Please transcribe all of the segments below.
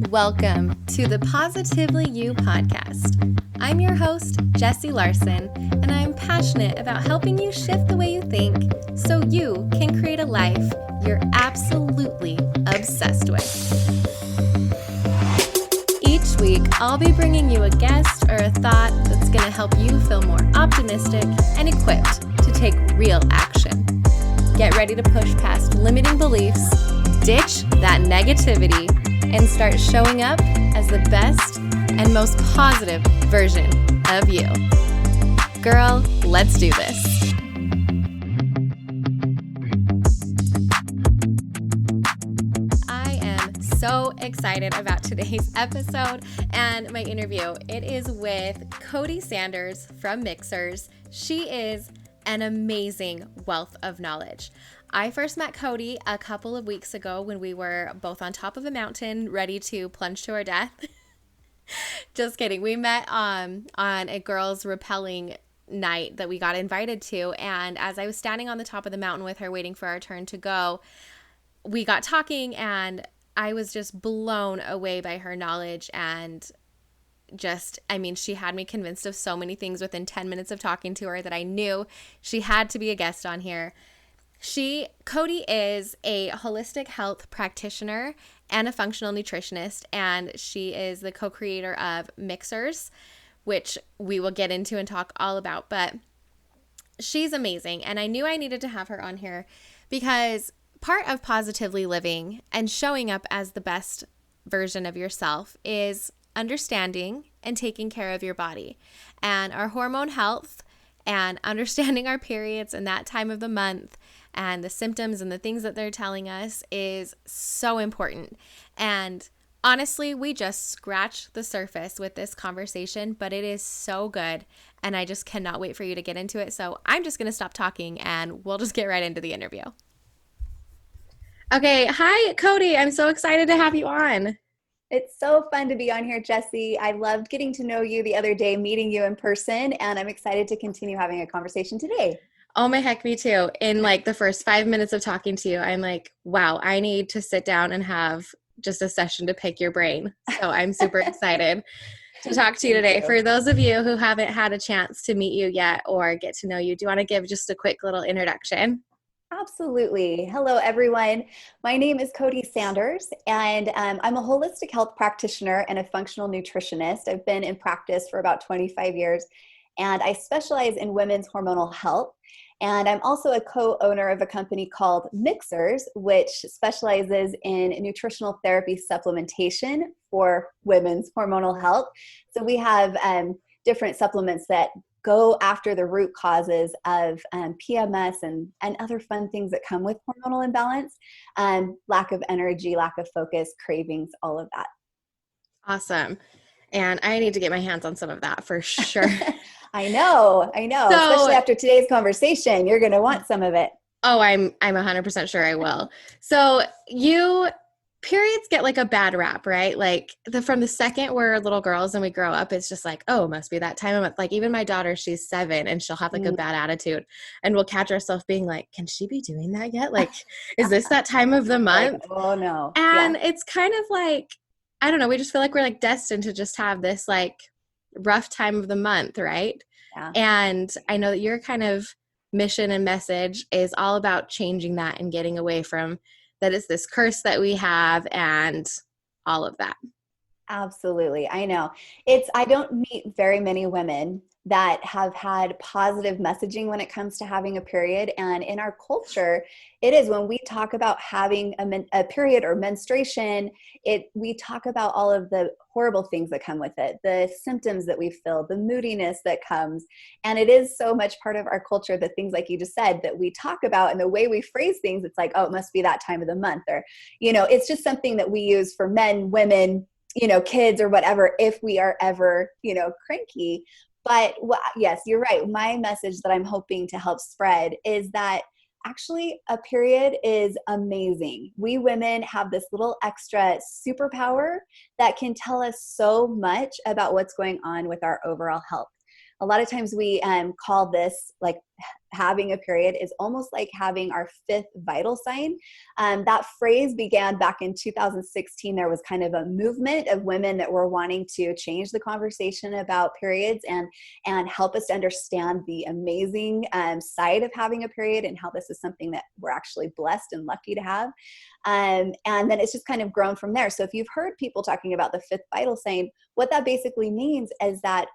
Welcome to the Positively You podcast. I'm your host, Jessie Larson, and I'm passionate about helping you shift the way you think so you can create a life you're absolutely obsessed with. Each week, I'll be bringing you a guest or a thought that's going to help you feel more optimistic and equipped to take real action. Get ready to push past limiting beliefs, ditch that negativity, and start showing up as the best and most positive version of you. Girl, let's do this. I am so excited about today's episode and my interview. It is with Cody Sanders from Mixhers. She is an amazing wealth of knowledge. I first met Cody a couple of weeks ago when we were both on top of a mountain ready to plunge to our death. Just kidding. We met on a girls' rappelling night that we got invited to, and as I was standing on the top of the mountain with her waiting for our turn to go, we got talking and I was just blown away by her knowledge and she had me convinced of so many things within 10 minutes of talking to her that I knew she had to be a guest on here. Cody is a holistic health practitioner and a functional nutritionist, and she is the co-creator of Mixhers, which we will get into and talk all about, but she's amazing, and I knew I needed to have her on here because part of positively living and showing up as the best version of yourself is understanding and taking care of your body and our hormone health and understanding our periods and that time of the month and the symptoms and the things that they're telling us is so important. And honestly, we just scratched the surface with this conversation, but it is so good. And I just cannot wait for you to get into it. So I'm just going to stop talking and we'll just get right into the interview. Okay. Hi, Cody. I'm so excited to have you on. It's so fun to be on here, Jessie. I loved getting to know you the other day, meeting you in person, and I'm excited to continue having a conversation today. Oh my heck, me too. In like the first 5 minutes of talking to you, I'm like, wow, I need to sit down and have just a session to pick your brain. So I'm super excited to talk to you today. For those of you who haven't had a chance to meet you yet or get to know you, do you want to give just a quick little introduction? Absolutely. Hello, everyone. My name is Cody Sanders, and I'm a holistic health practitioner and a functional nutritionist. I've been in practice for about 25 years, and I specialize in women's hormonal health. And I'm also a co-owner of a company called Mixhers, which specializes in nutritional therapy supplementation for women's hormonal health. So we have different supplements that go after the root causes of PMS and other fun things that come with hormonal imbalance, lack of energy, lack of focus, cravings, all of that. Awesome. And I need to get my hands on some of that for sure. I know. So, especially after today's conversation, you're going to want some of it. Oh, I'm 100% sure I will. So periods get like a bad rap, right? Like from the second we're little girls and we grow up, it's just like, oh, it must be that time of month. Like even my daughter, she's 7 and she'll have like a bad attitude and we'll catch ourselves being like, can she be doing that yet? Like, is this that time of the month? Like, oh no. And it's kind of like, I don't know. We just feel like we're like destined to just have this like rough time of the month, right? Yeah. And I know that your kind of mission and message is all about changing that and getting away from that is this curse that we have and all of that. Absolutely. I know. I don't meet very many women that have had positive messaging when it comes to having a period. And in our culture, it is when we talk about having a period or menstruation, we talk about all of the horrible things that come with it, the symptoms that we feel, the moodiness that comes. And it is so much part of our culture, the things like you just said that we talk about and the way we phrase things, it's like, oh, it must be that time of the month. Or, it's just something that we use for men, women, kids or whatever, if we are ever, cranky. But yes, you're right. My message that I'm hoping to help spread is that actually a period is amazing. We women have this little extra superpower that can tell us so much about what's going on with our overall health. A lot of times we call this like having a period is almost like having our fifth vital sign. That phrase began back in 2016. There was kind of a movement of women that were wanting to change the conversation about periods and help us understand the amazing side of having a period and how this is something that we're actually blessed and lucky to have. And then it's just kind of grown from there. So if you've heard people talking about the fifth vital sign, what that basically means is that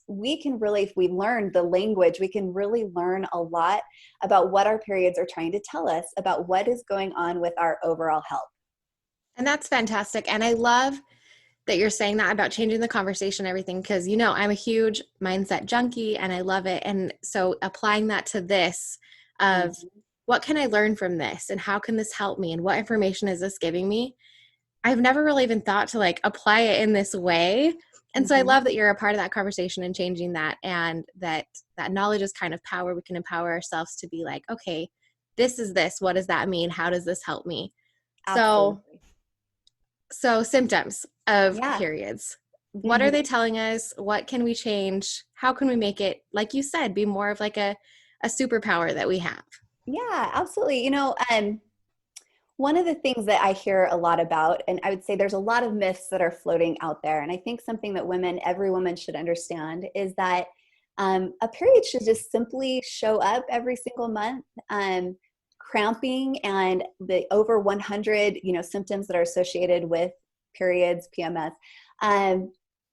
we can really, if we learn the language, we can really learn a lot about what our periods are trying to tell us about what is going on with our overall health. And that's fantastic. And I love that you're saying that about changing the conversation and everything, because, you know, I'm a huge mindset junkie and I love it. And so applying that to this of what can I learn from this and how can this help me and what information is this giving me? I've never really even thought to like apply it in this way. And so I love that you're a part of that conversation and changing that, and that knowledge is kind of power. We can empower ourselves to be like, okay, this is this. What does that mean? How does this help me? Absolutely. So symptoms of periods. What are they telling us? What can we change? How can we make it, like you said, be more of like a superpower that we have? Yeah, absolutely. You know, one of the things that I hear a lot about, and I would say there's a lot of myths that are floating out there, and I think something that every woman should understand is that a period should just simply show up every single month. Cramping and the over 100, symptoms that are associated with periods, PMS,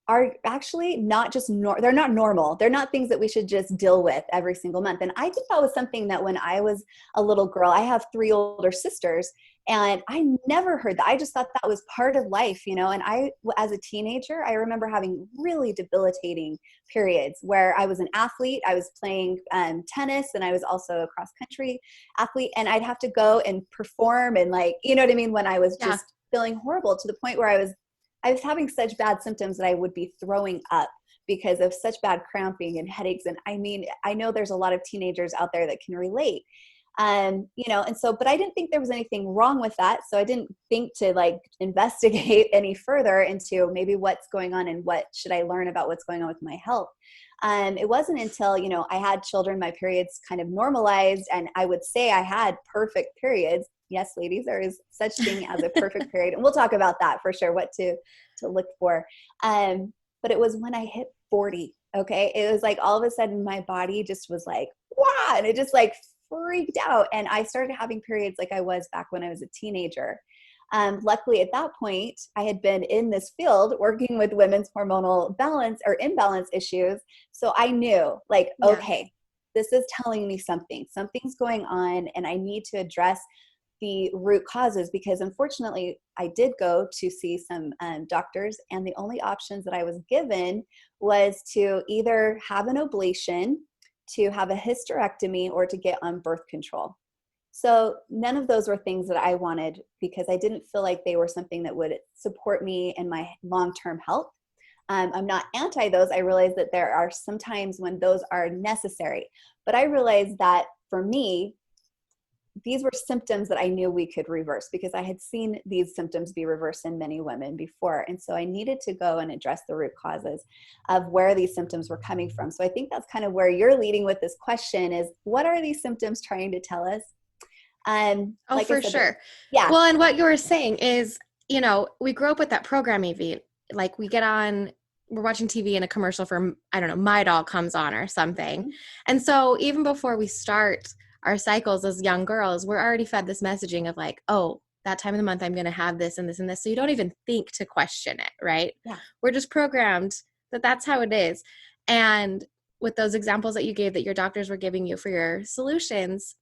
are actually not just they're not normal. They're not things that we should just deal with every single month. And I think that was something that when I was a little girl, I have 3 older sisters, and I never heard that. I just thought that was part of life, and I, as a teenager, I remember having really debilitating periods where I was an athlete. I was playing tennis, and I was also a cross country athlete, and I'd have to go and perform and when I was just feeling horrible to the point where I was having such bad symptoms that I would be throwing up because of such bad cramping and headaches. And I mean, I know there's a lot of teenagers out there that can relate. But I didn't think there was anything wrong with that. So I didn't think to investigate any further into maybe what's going on and what should I learn about what's going on with my health. It wasn't until, I had children, my periods kind of normalized, and I would say I had perfect periods. Yes, ladies, there is such thing as a perfect period. And we'll talk about that for sure, what to look for. But it was when I hit 40, okay? It was like all of a sudden my body just was like, wow, and it just freaked out. And I started having periods like I was back when I was a teenager. Luckily, at that point, I had been in this field working with women's hormonal balance or imbalance issues. So I knew okay, this is telling me something's going on, and I need to address the root causes, because unfortunately I did go to see some doctors, and the only options that I was given was to either have an ablation, to have a hysterectomy, or to get on birth control. So none of those were things that I wanted, because I didn't feel like they were something that would support me in my long-term health. I'm not anti those. I realize that there are some times when those are necessary, but I realized that for me, these were symptoms that I knew we could reverse, because I had seen these symptoms be reversed in many women before. And so I needed to go and address the root causes of where these symptoms were coming from. So I think that's kind of where you're leading with this question is, what are these symptoms trying to tell us? For sure. Yeah. Well, and what you were saying is, we grew up with that programming. Like we get on, we're watching TV and a commercial for, I don't know, My Doll comes on or something. Mm-hmm. And so even before we start our cycles as young girls, we're already fed this messaging of oh, that time of the month, I'm going to have this and this and this. So you don't even think to question it, right? Yeah. We're just programmed that that's how it is. And with those examples that you gave that your doctors were giving you for your solutions,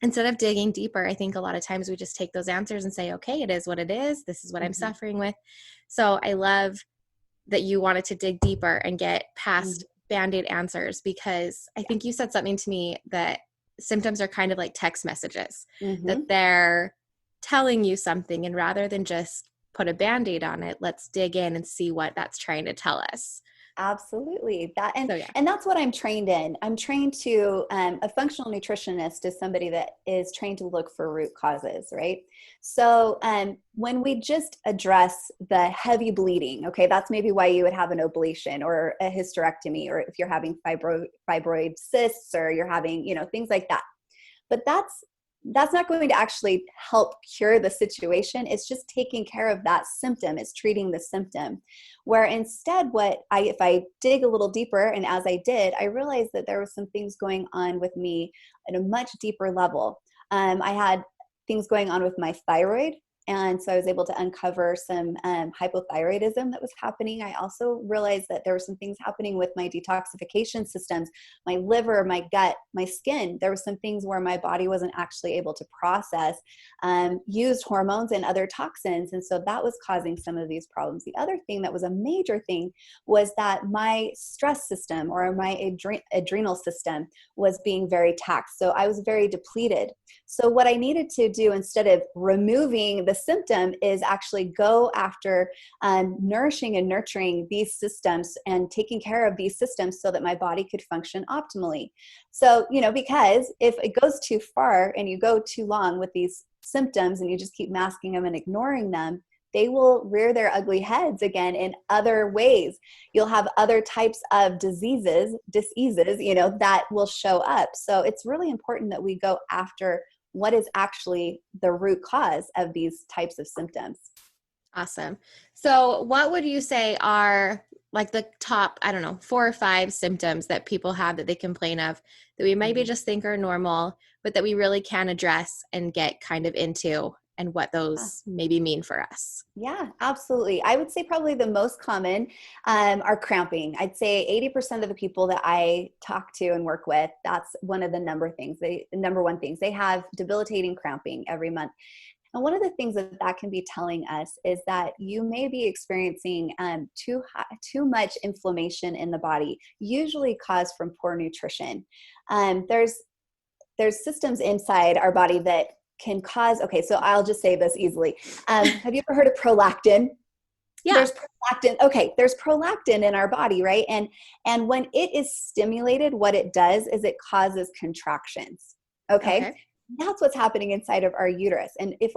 instead of digging deeper, I think a lot of times we just take those answers and say, okay, it is what it is. This is what I'm suffering with. So I love that you wanted to dig deeper and get past Band-Aid answers, because I think you said something to me that symptoms are kind of like text messages, that they're telling you something, and rather than just put a Band-Aid on it, let's dig in and see what that's trying to tell us. Absolutely. That So yeah. and that's what I'm trained in. I'm trained to a functional nutritionist is somebody that is trained to look for root causes, right? So when we just address the heavy bleeding, okay, that's maybe why you would have an ablation or a hysterectomy, or if you're having fibroid cysts, or you're having, things like that. But that's not going to actually help cure the situation. It's just taking care of that symptom. It's treating the symptom. Where instead, if I dig a little deeper, and as I did, I realized that there were some things going on with me at a much deeper level. I had things going on with my thyroid. And so I was able to uncover some hypothyroidism that was happening. I also realized that there were some things happening with my detoxification systems, my liver, my gut, my skin. There were some things where my body wasn't actually able to process used hormones and other toxins. And so that was causing some of these problems. The other thing that was a major thing was that my stress system, or my adrenal system, was being very taxed. So I was very depleted. So what I needed to do, instead of removing the symptom, is actually go after nourishing and nurturing these systems and taking care of these systems so that my body could function optimally. So, because if it goes too far and you go too long with these symptoms and you just keep masking them and ignoring them, they will rear their ugly heads again in other ways. You'll have other types of diseases, that will show up. So it's really important that we go after what is actually the root cause of these types of symptoms. Awesome. So what would you say are like the top, I don't know, 4 or 5 symptoms that people have that they complain of that we maybe just think are normal, but that we really can address and get kind of into, and what those maybe mean for us? Yeah, absolutely. I would say probably the most common are cramping. I'd say 80% of the people that I talk to and work with, that's one of the number one things. They have debilitating cramping every month. And one of the things that can be telling us is that you may be experiencing too much inflammation in the body, usually caused from poor nutrition. There's systems inside our body that can cause, okay, so I'll just say this easily. Have you ever heard of prolactin? Yeah. There's prolactin. Okay, there's prolactin in our body, right? And when it is stimulated, what it does is it causes contractions. Okay. That's what's happening inside of our uterus. And if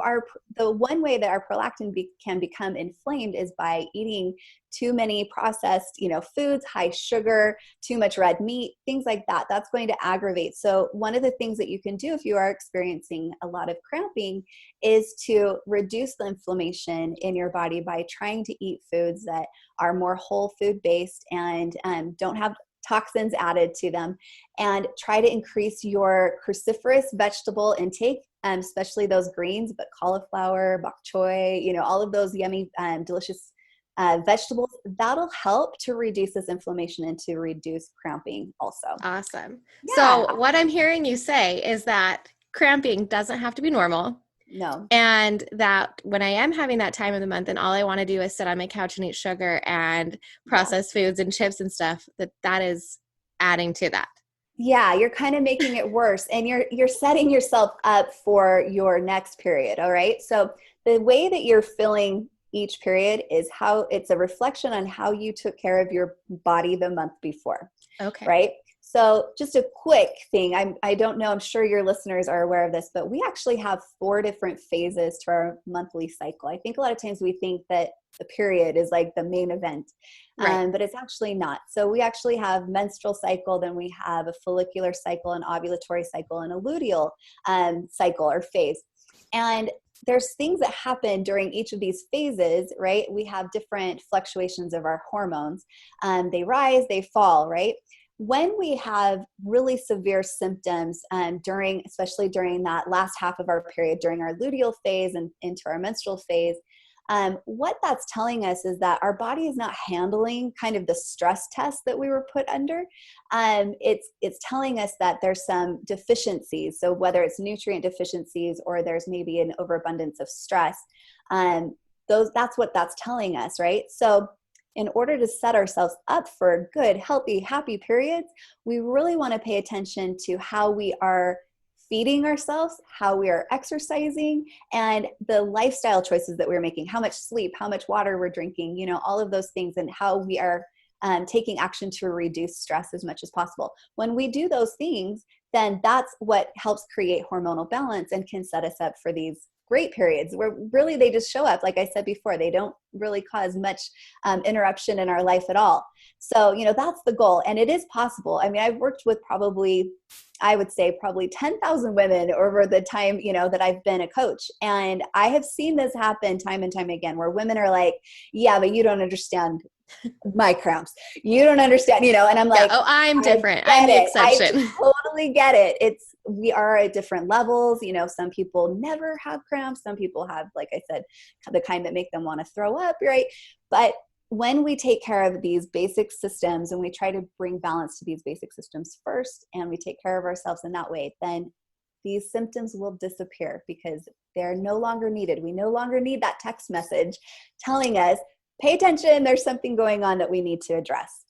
the one way that our prolactin can become inflamed is by eating too many processed, foods, high sugar, too much red meat, things like that. That's going to aggravate. So one of the things that you can do if you are experiencing a lot of cramping is to reduce the inflammation in your body by trying to eat foods that are more whole food based and don't have toxins added to them, and try to increase your cruciferous vegetable intake, especially those greens, but cauliflower, bok choy, all of those yummy, delicious vegetables. That'll help to reduce this inflammation and to reduce cramping also. Awesome. Yeah. So what I'm hearing you say is that cramping doesn't have to be normal. No. And that when I am having that time of the month and all I want to do is sit on my couch and eat sugar and processed foods and chips and stuff, that is adding to that. Yeah, you're kind of making it worse, and you're setting yourself up for your next period. All right. So the way that you're filling each period is how it's a reflection on how you took care of your body the month before. Okay. Right. So just a quick thing, I don't know, I'm sure your listeners are aware of this, but we actually have 4 different phases to our monthly cycle. I think a lot of times we think that the period is like the main event, right. But it's actually not. So we actually have menstrual cycle, then we have a follicular cycle, an ovulatory cycle, and a luteal cycle or phase. And there's things that happen during each of these phases, right? We have different fluctuations of our hormones. They rise, they fall, right? When we have really severe symptoms especially during that last half of our period, during our luteal phase and into our menstrual phase, what that's telling us is that our body is not handling kind of the stress test that we were put under. It's telling us that there's some deficiencies. So whether it's nutrient deficiencies or there's maybe an overabundance of stress, that's what that's telling us, right? So in order to set ourselves up for good, healthy, happy periods, we really want to pay attention to how we are feeding ourselves, how we are exercising, and the lifestyle choices that we're making, how much sleep, how much water we're drinking, all of those things, and how we are taking action to reduce stress as much as possible. When we do those things, then that's what helps create hormonal balance and can set us up for these great periods where really they just show up. Like I said before, they don't really cause much interruption in our life at all. So, that's the goal. And it is possible. I mean, I've worked with I would say probably 10,000 women over the time, that I've been a coach. And I have seen this happen time and time again, where women are like, yeah, but you don't understand my cramps. You don't understand, and I'm like, oh, I'm different. I'm the exception. I totally get it. We are at different levels. Some people never have cramps. Some people have, like I said, the kind that make them want to throw up, right? But when we take care of these basic systems and we try to bring balance to these basic systems first, and we take care of ourselves in that way, then these symptoms will disappear because they're no longer needed. We no longer need that text message telling us, pay attention, there's something going on that we need to address.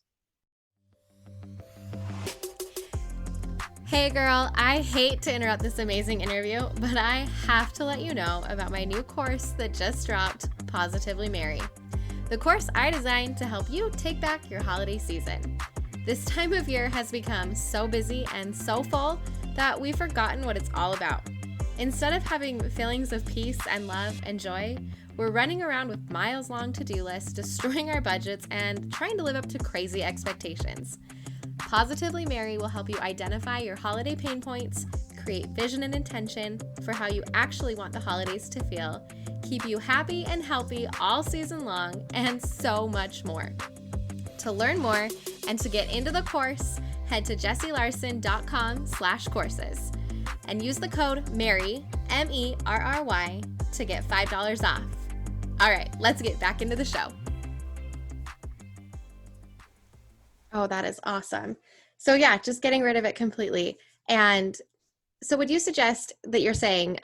Hey girl, I hate to interrupt this amazing interview, but I have to let you know about my new course that just dropped, Positively Mary. The course I designed to help you take back your holiday season. This time of year has become so busy and so full that we've forgotten what it's all about. Instead of having feelings of peace and love and joy, we're running around with miles-long to-do lists, destroying our budgets, and trying to live up to crazy expectations. Positively Mary will help you identify your holiday pain points, create vision and intention for how you actually want the holidays to feel, keep you happy and healthy all season long, and so much more. To learn more and to get into the course, head to jessielarson.com/courses and use the code MARY, MERRY, to get $5 off. All right, let's get back into the show. Oh, that is awesome. So yeah, just getting rid of it completely. And so would you suggest that you're saying,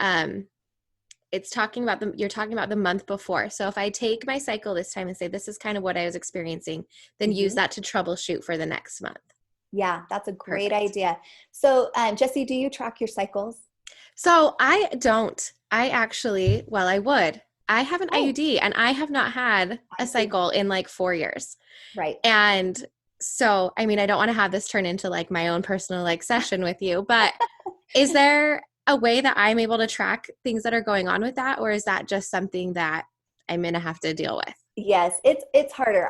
you're talking about the month before. So if I take my cycle this time and say, this is kind of what I was experiencing, then use that to troubleshoot for the next month. Yeah, that's a great idea. So Jessie, do you track your cycles? So I don't. I would. I have an IUD and I have not had a cycle in like 4 years. Right. And so, I mean, I don't want to have this turn into like my own personal like session with you, but is there a way that I'm able to track things that are going on with that? Or is that just something that I'm going to have to deal with? Yes, it's harder.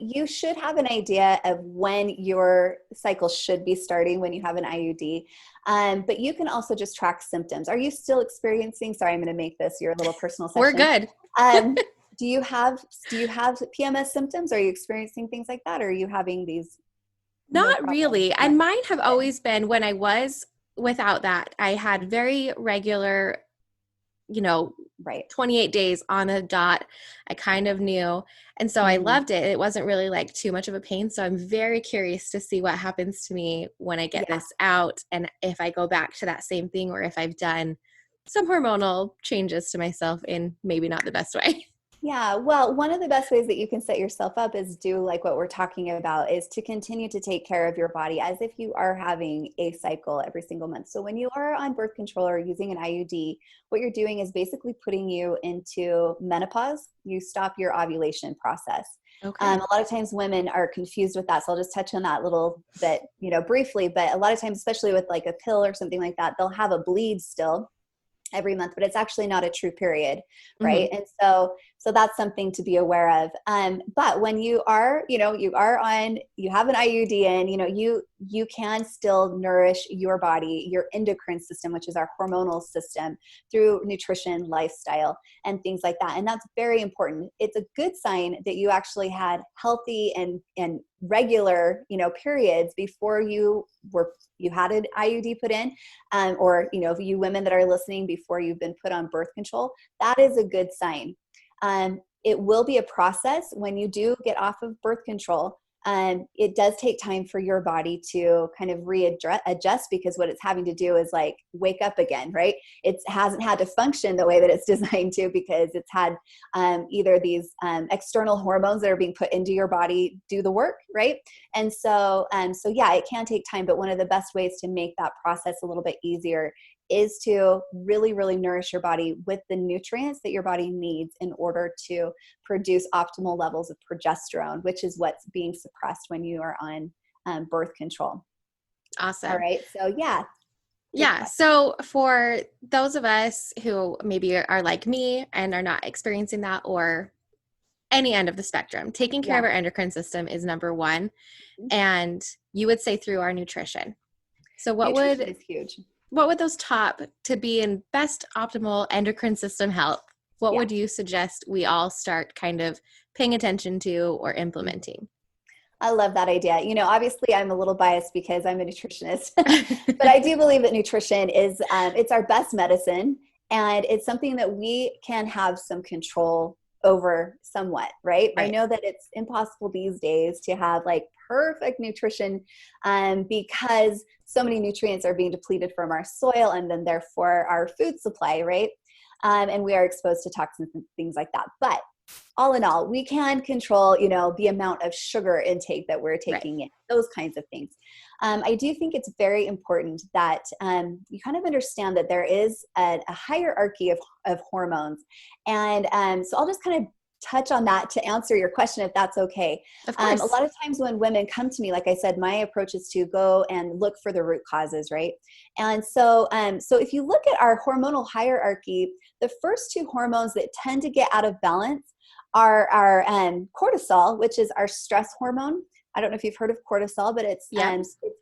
You should have an idea of when your cycle should be starting when you have an IUD. But you can also just track symptoms. Are you still experiencing, sorry, I'm going to make this your little personal session. We're good. Do you have PMS symptoms? Are you experiencing things like that? Or are you having these? Not really. And mine have always been, when I was without that, I had very regular, 28 days on a dot. I kind of knew. And so I loved it. It wasn't really like too much of a pain. So I'm very curious to see what happens to me when I get this out, and if I go back to that same thing, or if I've done some hormonal changes to myself in maybe not the best way. Yeah, well, one of the best ways that you can set yourself up is do like what we're talking about, is to continue to take care of your body as if you are having a cycle every single month. So when you are on birth control or using an IUD, what you're doing is basically putting you into menopause. You stop your ovulation process. Okay. A lot of times women are confused with that. So I'll just touch on that a little bit, briefly, but a lot of times, especially with like a pill or something like that, they'll have a bleed still every month, but it's actually not a true period. Right. And so that's something to be aware of. But when you are, you have an IUD in, you can still nourish your body, your endocrine system, which is our hormonal system, through nutrition, lifestyle, and things like that. And that's very important. It's a good sign that you actually had healthy and regular, periods before you had an IUD put in, or, you women that are listening, before you've been put on birth control. That is a good sign. It will be a process when you do get off of birth control. It does take time for your body to kind of adjust, because what it's having to do is like wake up again, right? It hasn't had to function the way that it's designed to, because it's had either these external hormones that are being put into your body do the work, right? And so yeah, it can take time, but one of the best ways to make that process a little bit easier is to really, really nourish your body with the nutrients that your body needs in order to produce optimal levels of progesterone, which is what's being suppressed when you are on birth control. Awesome. All right. So yeah. Yeah. So for those of us who maybe are like me and are not experiencing that, or any end of the spectrum, taking care of our endocrine system is number one. And you would say through our nutrition. So Nutrition is huge. What would those top to be in best optimal endocrine system health? What would you suggest we all start kind of paying attention to or implementing? I love that idea. Obviously I'm a little biased because I'm a nutritionist, but I do believe that nutrition is, it's our best medicine, and it's something that we can have some control over somewhat, right? I know that it's impossible these days to have like perfect nutrition because so many nutrients are being depleted from our soil and then therefore our food supply, right? And we are exposed to toxins and things like that. But all in all, we can control, the amount of sugar intake that we're taking in, those kinds of things. I do think it's very important that you kind of understand that there is a hierarchy of hormones. And so I'll just kind of touch on that to answer your question, if that's okay. Of course. A lot of times when women come to me, like I said, my approach is to go and look for the root causes, right? And so, so if you look at our hormonal hierarchy, the first two hormones that tend to get out of balance are our cortisol, which is our stress hormone. I don't know if you've heard of cortisol, but it's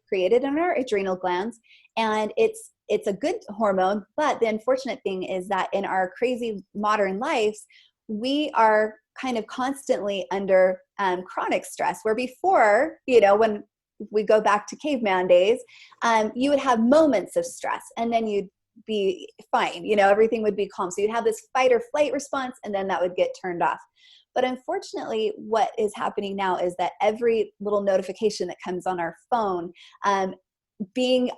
created in our adrenal glands, and it's a good hormone. But the unfortunate thing is that in our crazy modern lives, we are kind of constantly under chronic stress, where before, when we go back to caveman days, you would have moments of stress and then you'd be fine. Everything would be calm. So you'd have this fight or flight response, and then that would get turned off. But unfortunately, what is happening now is that every little notification that comes on our phone, being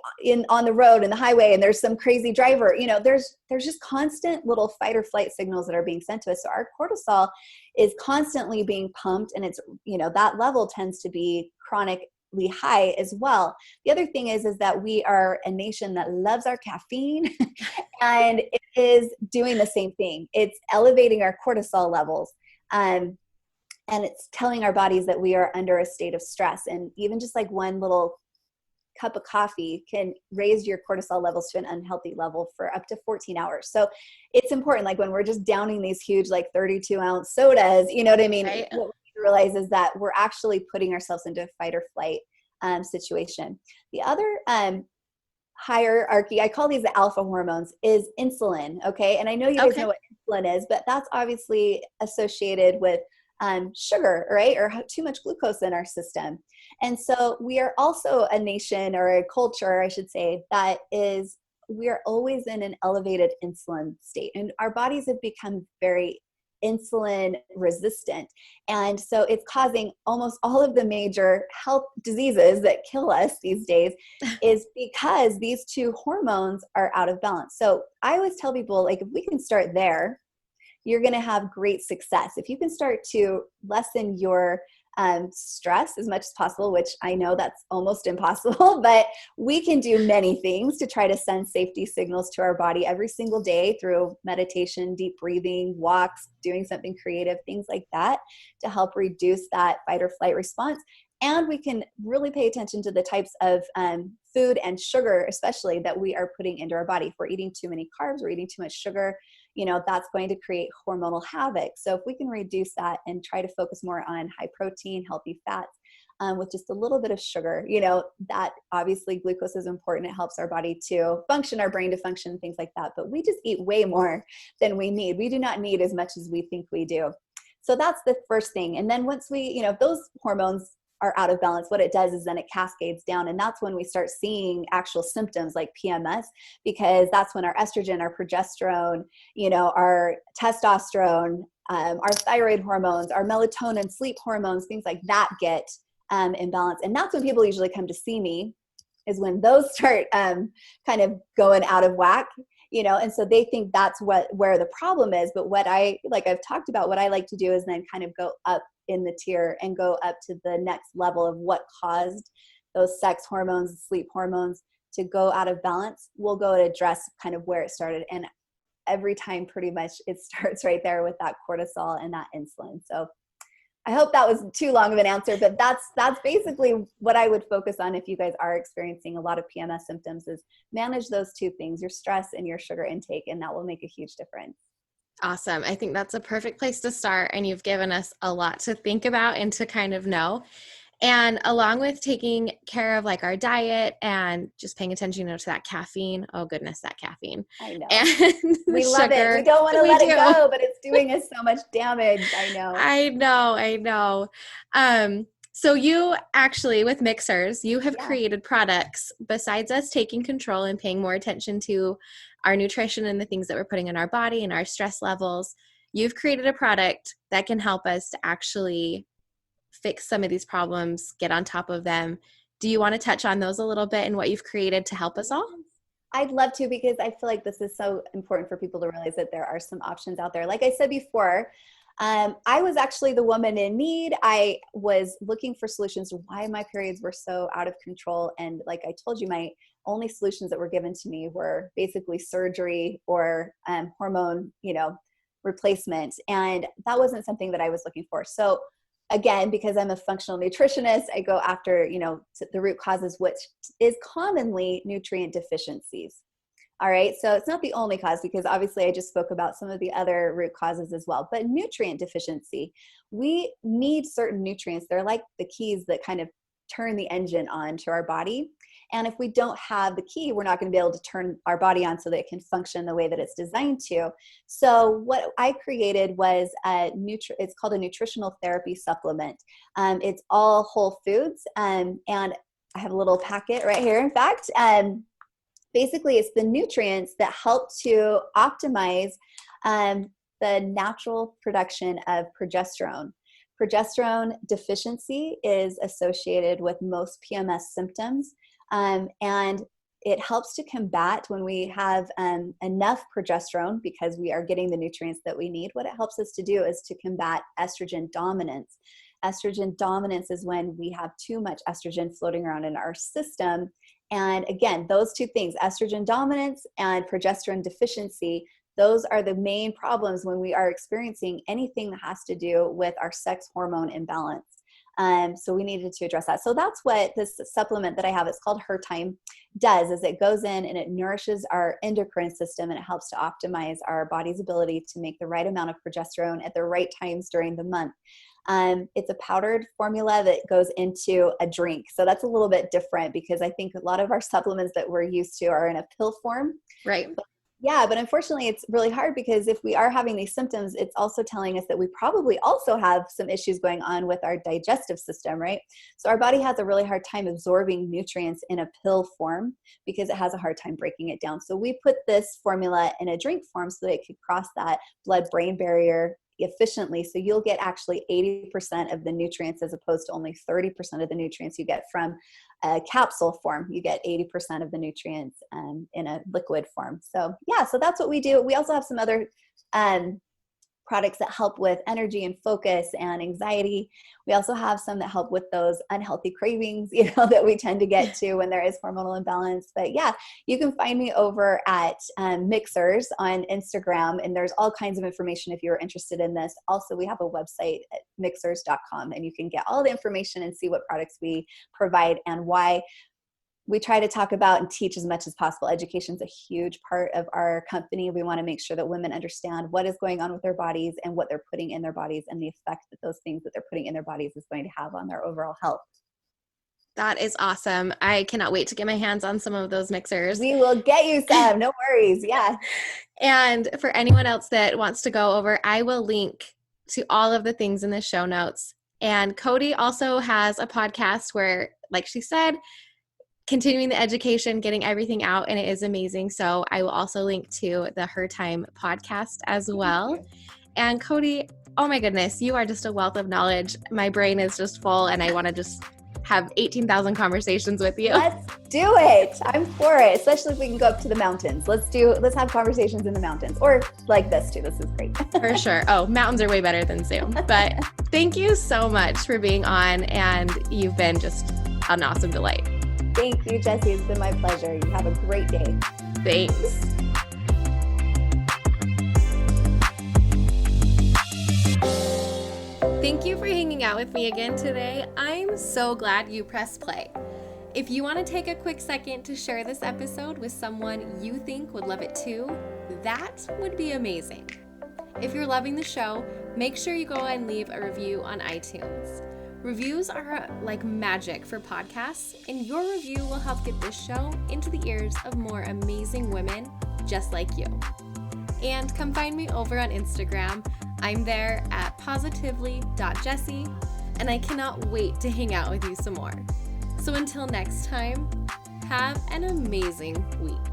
on the road and the highway, and there's some crazy driver, there's just constant little fight or flight signals that are being sent to us. So our cortisol is constantly being pumped, and it's, that level tends to be chronically high as well. The other thing is that we are a nation that loves our caffeine and it is doing the same thing. It's elevating our cortisol levels. And it's telling our bodies that we are under a state of stress. And even just like one little cup of coffee can raise your cortisol levels to an unhealthy level for up to 14 hours. So it's important, like when we're just downing these huge, like 32-ounce sodas, you know what I mean? Right. What we realize is that we're actually putting ourselves into a fight or flight situation. The other hierarchy, I call these the alpha hormones, is insulin. Okay. And I know you guys know what insulin is, but that's obviously associated with sugar, right? Or too much glucose in our system. And so we are also a nation, or a culture, I should say, that is, we are always in an elevated insulin state, and our bodies have become very insulin resistant. And so it's causing almost all of the major health diseases that kill us these days is because these two hormones are out of balance. So I always tell people, like, if we can start there, you're going to have great success. If you can start to lessen your stress as much as possible, which I know that's almost impossible, but we can do many things to try to send safety signals to our body every single day through meditation, deep breathing, walks, doing something creative, things like that, to help reduce that fight or flight response. And we can really pay attention to the types of food and sugar, especially, that we are putting into our body. If we're eating too many carbs, we're eating too much sugar, that's going to create hormonal havoc. So if we can reduce that and try to focus more on high protein, healthy fats, with just a little bit of sugar, that obviously glucose is important. It helps our body to function, our brain to function, things like that. But we just eat way more than we need. We do not need as much as we think we do. So that's the first thing. And then once we, if those hormones are out of balance, what it does is then it cascades down. And that's when we start seeing actual symptoms like PMS, because that's when our estrogen, our progesterone, our testosterone, our thyroid hormones, our melatonin, sleep hormones, things like that get imbalanced. And that's when people usually come to see me, is when those start kind of going out of whack. And so they think that's where the problem is. But I've talked about, what I like to do is then kind of go up in the tier and go up to the next level of what caused those sex hormones, sleep hormones to go out of balance, we'll go to address kind of where it started. And every time pretty much it starts right there with that cortisol and that insulin. So I hope that was too long of an answer, but that's basically what I would focus on if you guys are experiencing a lot of PMS symptoms, is manage those two things, your stress and your sugar intake, and that will make a huge difference. Awesome. I think that's a perfect place to start. And you've given us a lot to think about and to kind of know. And along with taking care of like our diet and just paying attention to that caffeine. Oh goodness, that caffeine. I know. And we love it. We don't want to let it go, but it's doing us so much damage. I know. I know. So you actually, with Mixhers, you have created products besides us taking control and paying more attention to our nutrition and the things that we're putting in our body and our stress levels. You've created a product that can help us to actually fix some of these problems, get on top of them. Do you want to touch on those a little bit and what you've created to help us all? I'd love to, because I feel like this is so important for people to realize that there are some options out there. Like I said before, I was actually the woman in need. I was looking for solutions to why my periods were so out of control. And like I told you, my only solutions that were given to me were basically surgery or hormone, replacement. And that wasn't something that I was looking for. So again, because I'm a functional nutritionist, I go after, the root causes, which is commonly nutrient deficiencies. All right. So it's not the only cause, because obviously I just spoke about some of the other root causes as well, but nutrient deficiency, we need certain nutrients. They're like the keys that kind of turn the engine on to our body. And if we don't have the key, we're not going to be able to turn our body on so that it can function the way that it's designed to. So what I created was it's called a nutritional therapy supplement. It's all whole foods. And I have a little packet right here, in fact. Basically, it's the nutrients that help to optimize the natural production of progesterone. Progesterone deficiency is associated with most PMS symptoms, and it helps to combat when we have enough progesterone, because we are getting the nutrients that we need. What it helps us to do is to combat estrogen dominance. Estrogen dominance is when we have too much estrogen floating around in our system. And again, those two things, estrogen dominance and progesterone deficiency, those are the main problems when we are experiencing anything that has to do with our sex hormone imbalance. So we needed to address that. So that's what this supplement that I have, it's called Her Time, does, is it goes in and it nourishes our endocrine system, and it helps to optimize our body's ability to make the right amount of progesterone at the right times during the month. It's a powdered formula that goes into a drink. So that's a little bit different, because I think a lot of our supplements that we're used to are in a pill form. Right. But unfortunately it's really hard, because if we are having these symptoms, it's also telling us that we probably also have some issues going on with our digestive system, right? So our body has a really hard time absorbing nutrients in a pill form, because it has a hard time breaking it down. So we put this formula in a drink form so that it could cross that blood-brain barrier efficiently. So you'll get actually 80% of the nutrients, as opposed to only 30% of the nutrients you get from a capsule form. You get 80% of the nutrients in a liquid form. So so that's what we do. We also have some other products that help with energy and focus and anxiety. We also have some that help with those unhealthy cravings, that we tend to get to when there is hormonal imbalance. But you can find me over at Mixhers on Instagram, and there's all kinds of information if you're interested in this. Also, we have a website at mixhers.com, and you can get all the information and see what products we provide and why. We try to talk about and teach as much as possible. Education is a huge part of our company. We want to make sure that women understand what is going on with their bodies and what they're putting in their bodies, and the effect that those things that they're putting in their bodies is going to have on their overall health. That is awesome. I cannot wait to get my hands on some of those Mixhers. We will get you some. No worries. Yeah. And for anyone else that wants to go over, I will link to all of the things in the show notes. And Cody also has a podcast where, like she said, continuing the education, getting everything out, and it is amazing. So I will also link to the Her Time podcast as well. And Cody, oh my goodness, you are just a wealth of knowledge. My brain is just full, and I want to just have 18,000 conversations with you. Let's do it. I'm for it, especially if we can go up to the mountains. Let's have conversations in the mountains, or like this too. This is great. For sure. Oh, mountains are way better than Zoom. But thank you so much for being on, and you've been just an awesome delight. Thank you, Jessie. It's been my pleasure. You have a great day. Thanks. Thank you for hanging out with me again today. I'm so glad you pressed play. If you want to take a quick second to share this episode with someone you think would love it too, that would be amazing. If you're loving the show, make sure you go and leave a review on iTunes. Reviews are like magic for podcasts, and your review will help get this show into the ears of more amazing women just like you. And come find me over on Instagram. I'm there at positively.jessie, and I cannot wait to hang out with you some more. So until next time, have an amazing week.